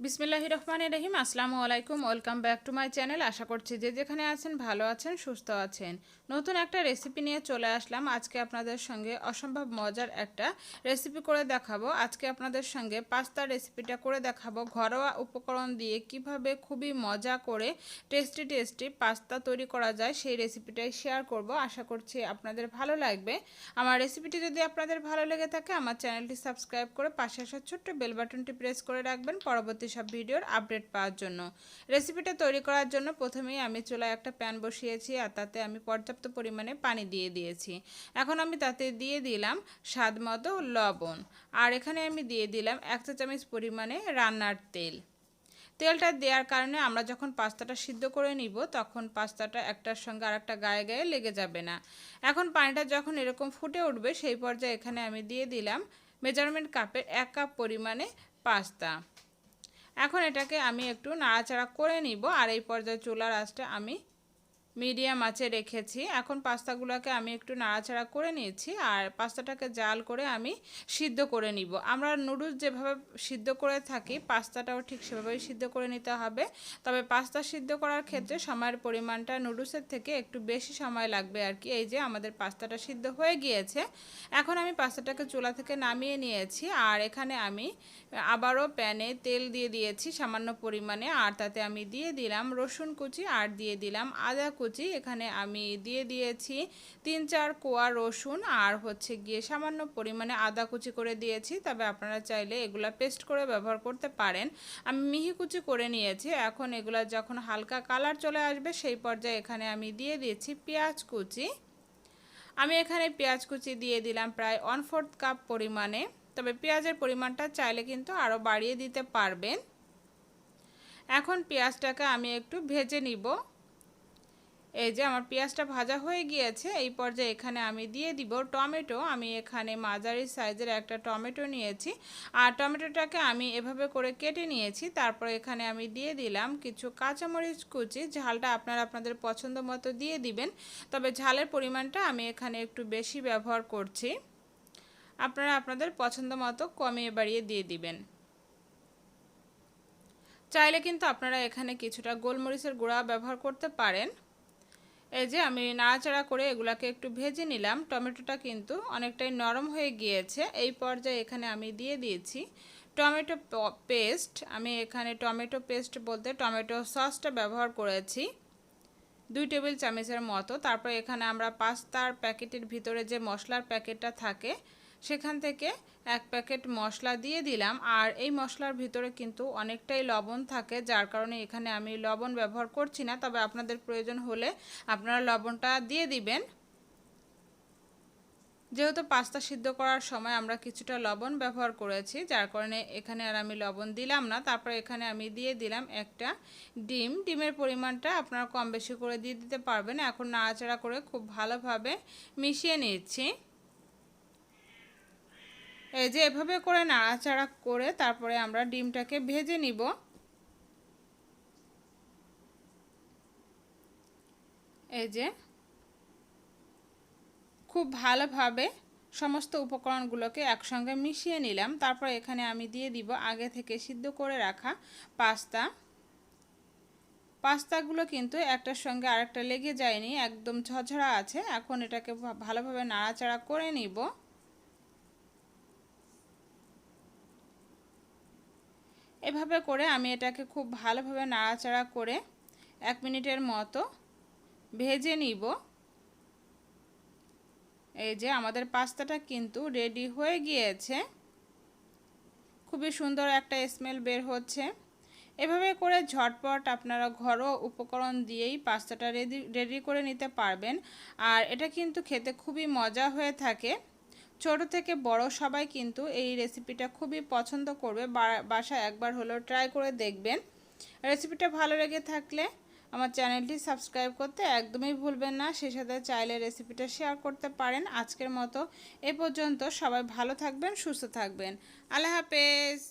বিসমিল্লাহির রহমানির রহিম। আসসালামু আলাইকুম, welcome back to my channel. আশা করছি যে যেখানে আছেন ভালো আছেন, সুস্থ আছেন। নতুন একটা রেসিপি নিয়ে চলে আসলাম। আজকে আপনাদের সঙ্গে অসম্ভব মজার একটা রেসিপি করে দেখাবো। আজকে আপনাদের সঙ্গে পাস্তার রেসিপিটা করে দেখাবো। ঘরোয়া উপকরণ দিয়ে কিভাবে খুবই মজা করে টেস্টি পাস্তা তৈরি করা যায় সেই রেসিপিটাই শেয়ার করব। আশা করছি আপনাদের ভালো লাগবে। আমার রেসিপিটি যদি আপনাদের ভালো লেগে থাকে আমার চ্যানেলটি সাবস্ক্রাইব করে পাশে আসা ছোট্ট বেল বাটনটি প্রেস করে রাখবেন পরবর্তী সব ভিডিওর আপডেট পাওয়ার জন্য। রেসিপিটা তৈরি করার জন্য প্রথমেই আমি চুলায় একটা প্যান বসিয়েছি আর তাতে আমি পর্যাপ্ত পরিমাণে পানি দিয়ে দিয়েছি। এখন আমি তাতে দিয়ে দিলাম স্বাদ মতো লবণ, আর এখানে আমি দিয়ে দিলাম 1 চা চামচ পরিমাণে রান্নার তেল। তেলটা দেওয়ার কারণে আমরা যখন পাস্তাটা সিদ্ধ করে নিব তখন পাস্তাটা একটার সঙ্গে আরেকটা গায়ে গায়ে লেগে যাবে না। এখন পানিটা যখন এরকম ফুটে উঠবে সেই পর্যায়ে এখানে আমি দিয়ে দিলাম মেজারমেন্ট কাপের 1 কাপ পরিমাণে পাস্তা। এখন এটাকে আমি একটু নাড়াচাড়া করে নিব, আর এই পর্যায়ে চুলার আঁচটা আমি মিডিয়াম আঁচে রেখেছি। এখন পাস্তাগুলোকে আমি একটু নাড়াচাড়া করে নিয়েছি আর পাস্তাটাকে জাল করে আমি সিদ্ধ করে নিব। আমরা নুডলস যেভাবে সিদ্ধ করে থাকি পাস্তাটাও ঠিক সেভাবেই সিদ্ধ করে নিতে হবে। তবে পাস্তা সিদ্ধ করার ক্ষেত্রে সময়ের পরিমাণটা নুডলসের থেকে একটু বেশি সময় লাগবে আর কি। এই যে আমাদের পাস্তাটা সিদ্ধ হয়ে গিয়েছে। এখন আমি পাস্তাটাকে চুলা থেকে নামিয়ে নিয়েছি আর এখানে আমি আবারও প্যানে তেল দিয়ে দিয়েছি সামান্য পরিমাণে, আর তাতে আমি দিয়ে দিলাম রসুন কুচি আর দিয়ে দিলাম আদা কুচি। এখানে আমি দিয়ে দিয়েছি 3-4 কোয়া রসুন আর গিয়ে সামান্য পরিমাণে আদা কুচি করে দিয়েছি। তবে আপনারা চাইলে এগুলা পেস্ট করে ব্যবহার করতে পারেন। আমি মিহি কুচি করে নিয়েছি। এখন এগুলা যখন হালকা কালার চলে আসবে সেই পর্যায়ে এখানে আমি দিয়ে দিয়েছি পেঁয়াজ কুচি। আমি এখানে পেঁয়াজ কুচি দিয়ে দিলাম প্রায় 1/4 কাপ পরিমাণে। তবে পেঁয়াজের পরিমাণটা চাইলে কিন্তু আরও বাড়িয়ে দিতে পারবেন। এখন পেঁয়াজটাকে আমি একটু ভেজে নিব। এই যে আমার পেঁয়াজটা ভাজা হয়ে গিয়েছে। এই পর্যায়ে এখানে আমি দিয়ে দিব টমেটো। আমি এখানে মাঝারি সাইজের একটা টমেটো নিয়েছি আর টমেটোটাকে আমি এভাবে করে কেটে নিয়েছি। তারপর এখানে আমি দিয়ে দিলাম কিছু কাঁচামরিচ কুচি। ঝালটা আপনারা আপনাদের পছন্দ মতো দিয়ে দিবেন, তবে ঝালের পরিমাণটা আমি এখানে একটু বেশি ব্যবহার করছি। আপনারা আপনাদের পছন্দ মতো কমিয়ে বাড়িয়ে দিয়ে দিবেন। চাইলে কিন্তু আপনারা এখানে কিছুটা গোলমরিচের গুঁড়া ব্যবহার করতে পারেন। এই যে আমি নাড়াচাড়া করে এগুলাকে একটু ভেজে নিলাম। টমেটোটা কিন্তু অনেকটাই নরম হয়ে গিয়েছে। এই পর্যায়ে এখানে আমি দিয়ে দিয়েছি টমেটো পেস্ট। আমি এখানে টমেটো পেস্ট বলতে টমেটো সসটা ব্যবহার করেছি 2 টেবিল চামচের মতো। তারপর এখানে আমরা পাস্তার প্যাকেটের ভিতরে যে মশলার প্যাকেটটা থাকে সেখান থেকে 1 প্যাকেট মশলা দিয়ে দিলাম। আর এই মশলার ভিতরে কিন্তু অনেকটাই লবণ থাকে, যার কারণে এখানে আমি লবণ ব্যবহার করছি না। তবে আপনাদের প্রয়োজন হলে আপনারা লবণটা দিয়ে দিবেন। যেহেতু পাস্তা সিদ্ধ করার সময় আমরা কিছুটা লবণ ব্যবহার করেছি, যার কারণে এখানে আর আমি লবণ দিলাম না। তারপর এখানে আমি দিয়ে দিলাম একটা ডিম। ডিমের পরিমাণটা আপনারা কম বেশি করে দিয়ে দিতে পারবেন। এখন নাড়াচাড়া করে খুব ভালোভাবে মিশিয়ে নিচ্ছি। এই যে এভাবে করে নাড়াচাড়া করে তারপরে আমরা ডিমটাকে ভেজে নিব। এই যে খুব ভালোভাবে সমস্ত উপকরণগুলোকে একসঙ্গে মিশিয়ে নিলাম। তারপর এখানে আমি দিয়ে দিব আগে থেকে সিদ্ধ করে রাখা পাস্তাগুলো কিন্তু একটার সঙ্গে আরেকটা লেগে যায়নি, একদম ঝরঝরা আছে। এখন এটাকে ভালোভাবে নাড়াচাড়া করে নিব। এভাবে করে আমি এটাকে খুব ভালোভাবে নাড়াচাড়া করে 1 মিনিটের মতো ভেজে নিব। এই যে আমাদের পাস্তাটা কিন্তু রেডি হয়ে গিয়েছে। খুবই সুন্দর একটা স্মেল বের হচ্ছে। এভাবে করে ঝটপট আপনারা ঘরোয়া উপকরণ দিয়েই পাস্তাটা রেডি করে নিতে পারবেন। আর এটা কিন্তু খেতে খুবই মজা হয়ে থাকে। ছোট থেকে বড় সবাই কিন্তু এই রেসিপিটা খুবই পছন্দ করবে। বাসায় একবার হলেও ট্রাই করে দেখবেন। রেসিপিটা ভালো লেগে থাকলে আমার চ্যানেলটি সাবস্ক্রাইব করতে একদমই ভুলবেন না। সেই সাথে চাইলে রেসিপিটা শেয়ার করতে পারেন। আজকের মতো এ পর্যন্ত। সবাই ভালো থাকবেন, সুস্থ থাকবেন। আল্লাহ হাফেজ।